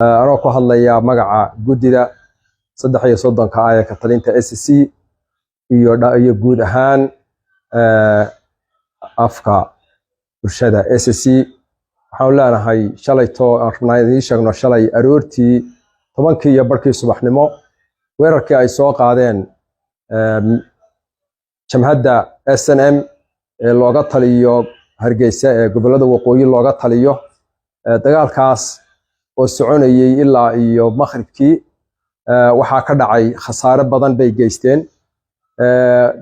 أنا ku hadlaya magaca gudida 33 ka ka talinta SSC iyo guud ahaan afka bulshada SSC waxaan leenahay shalayto arnaydi sheegno shalay aroortii 10kii barkii subaxnimo weerarkii ay soo qaadeen jamhadda SNM ee looga taliyo Hargeysa ee gobolada waqooyi looga taliyo dagaalkaas oo soconayay ilaa iyo Maghribkii waxa ka dhacay khasaare badan bay geysteen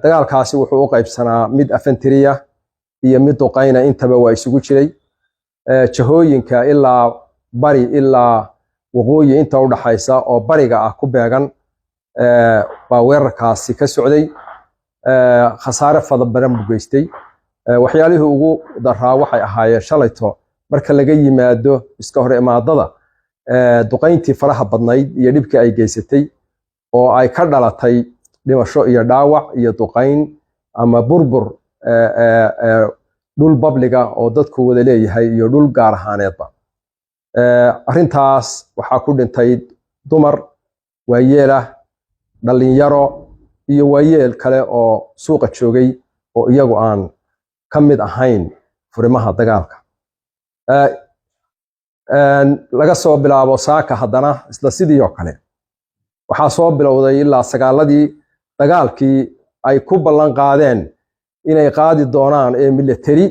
dagaalkaasi wuxuu u qaybsanaa mid afantiriya iyo mid duqayna intaba waa isugu jiray jahooyinka ilaa bari ilaa waqooyi inta u dhaxaysa oo bariga ah ku beegan baa weerarkaasi ka socday khasaare badan buu geystay waxyaalihii ugu daraa waxay ahaayeen shalayto marka laga yimaado iska hor imaadada duqayntii faraha badnayd iyo dhibkii ay geysatay oo ay ka dhalatay dhimasho iyo dhaawac iyo duqayn ama burbur dhul babliga oo dadku wada leeyahay iyo dhul gaar ahaaneedba arintaas waxa ku dhintay dumar waayeel dhalinyaro iyo waayeel kale oo suuqa joogay oo iyagu aan kamid ahayn furimaha dagaalka laga soo bilaabo saaka hadana isla sidii oo kale waxa soo bilowday ilaa sagaaladii dagaalkii ay ku ballan qaadeen inay qaadi doonaan ee military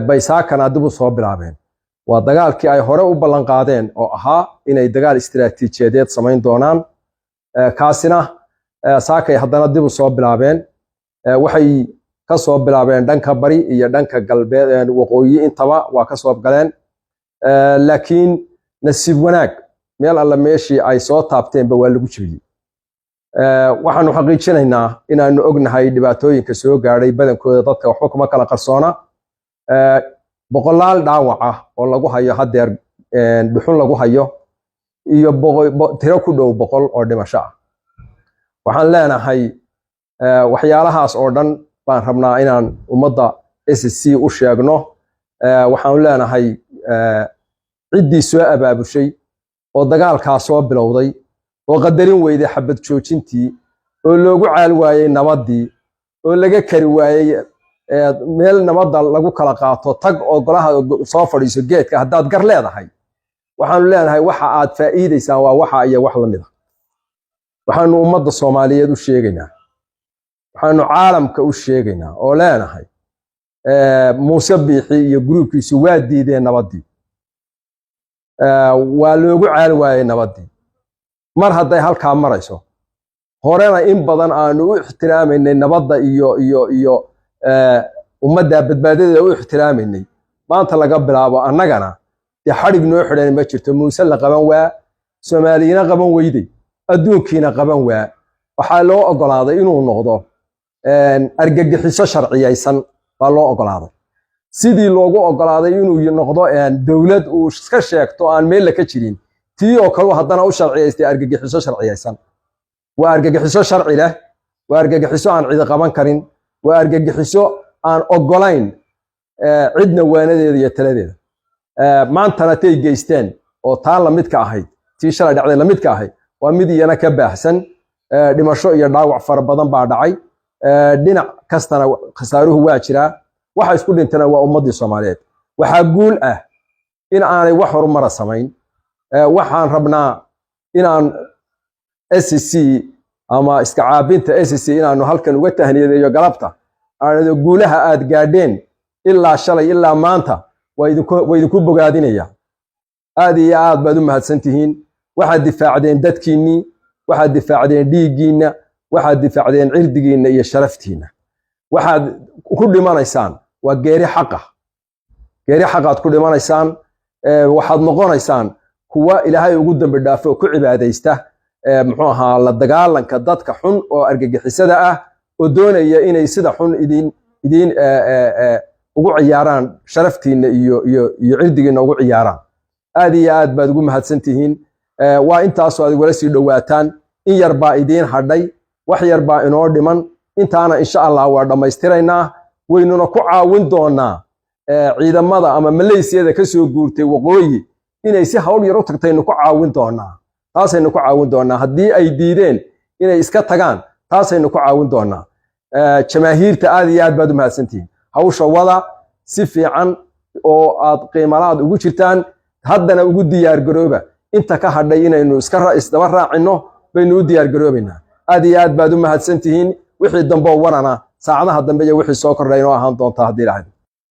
bay saakana dib u soo bilaabeen waa dagaalkii ay hore u ballan qaadeen oo ahaa inay dagaal istiraatiijiyadeed samayn doonaan kaasina saakay hadana dib u soo bilaabeen waxay ka soo bilaabeen dhanka bari iyo dhanka galbeed waqooyi intaba waa ka soo galeen laakiin nasiib wanaag meel alla meeshii ay soo taabteen ba waa lagu jibiyay waxaanu xaqiijinaynaa inaanu ognahay dhibaatooyinka soo gaaray badankooda dadka waxba kuma kala qarsoona boqolaal dhaawac ah oo lagu hayo hadeer dhuxun lagu hayo iyo tiro ku dhow 100 oo dhimasho ah waxaan leenahay waxyaalahaas oo dhan baan rabnaa inaan ummadda SSC u sheegno waxaan leenahay ciddii soo abaabushay oo dagaalka soo bilowday oo qadarin weyday xabad joojintii oo loogu caal waayay nabadii oo laga kari waayay meel nabadda lagu kala qaato tag oo golaha soo fadhiiso geedka haddaad gar leedahay waxaan leenahay waxa aad faa'iideysaan waa waxa iyo wax la mid ah waxaanu ummadda Soomaaliyeed u sheegaynaa waxaanu caalamka u sheegaynaa oo leenahay Muuse Biixi iyo groupkiisu waa diideen nabadii waa loogu caal waayay nabadii mar hadday halka marayso horena in badan aanu u ixtiraameynay nabadda iyo ummadda badbaadada u ixtiraameynay maanta laga bilaabo annagana xarig noo xidhan ma jirto Muuse la qaban waa Soomaaliyana qaban weyday adduunkiina qaban waa waxa loo ogolaaday inuu noqdo argagixiso sharciyaysan baa loo ogolaaday sidii loogu ogolaaday inuu noqdo dawlad uu iska sheegto aan meel la ka jirin tii oo kale hadana u sharciyeystay argagixiso sharciyaysan waa argagixiso sharci leh waa argagixiso aan cid qaban karin waa argagixiso aan ogolayn cidna waanadeeda iyo taladeeda maantana tay geysteen oo taan la mid ka ahayd tii shalay dhacday la mid ka ahayd waa mid iyana ka baahsan dhimasho iyo dhaawac fara badan baa dhacay dhinac kastana khasaaruhu waa jira waxa isku dhintana waa ummadii Soomaaliyeed waxa guul ah in aanay wax horumar samayn waxaan rabnaa inaan SSC ama iska caabinta SSC inaanu halkan uga tahniyadeeyo galabta aanado guulaha aad gaadheen ilaa shalay ilaa maanta way idinku bogaadinaya aad iyo aad baad u mahadsantihiin waxaad difaacdeen dadkiinni waxaad difaacdeen dhiigiina waxaad difaacdeen cirdigiina iyo sharaftiina waxaad ku dhimanaysaan waa geeri xaqaad ku dhimanaysaan waxaad noqonaysaan kuwa Ilaahay ugu dambi dhaafo ku cibaadeysta muxuu ahaa la dagaalanka dadka xun oo argagixisada ah oo doonaya inay sida xun idin ugu ciyaaraan sharaftiina iyo cirdigiina ugu ciyaaraan aad iyo aad baad ugu mahadsantihiin waa intaas oo aad wala sii dhawaataan in yar baa idin hadhay wax yar baa inoo dhiman intaana insha Allah waa dhameystiraynaa waynuna ku caawin doonaa ciidamada ama maleysiyada ka soo guurtay waqooyi inay si hawl yar u tagtaynu ku caawin doonaa taasaynu ku caawin doonaa haddii ay diideen inay iska tagaan taasaynu ku caawin doonaa jamaahiirta aad iyo aad baad u mahadsantihiin hawsha wada si fiican oo aad qiimalaad ugu jirtaan haddana ugu diyaar garooba inta ka hadhay inaynu isdaba raacino baynu u diyaar garoobaynaa aad iyo aad baad u mahadsantihiin wixii dambe oo warana saacadaha dambe iyo wixii soo kordhay inoo ahaan doonta haddii ilaahay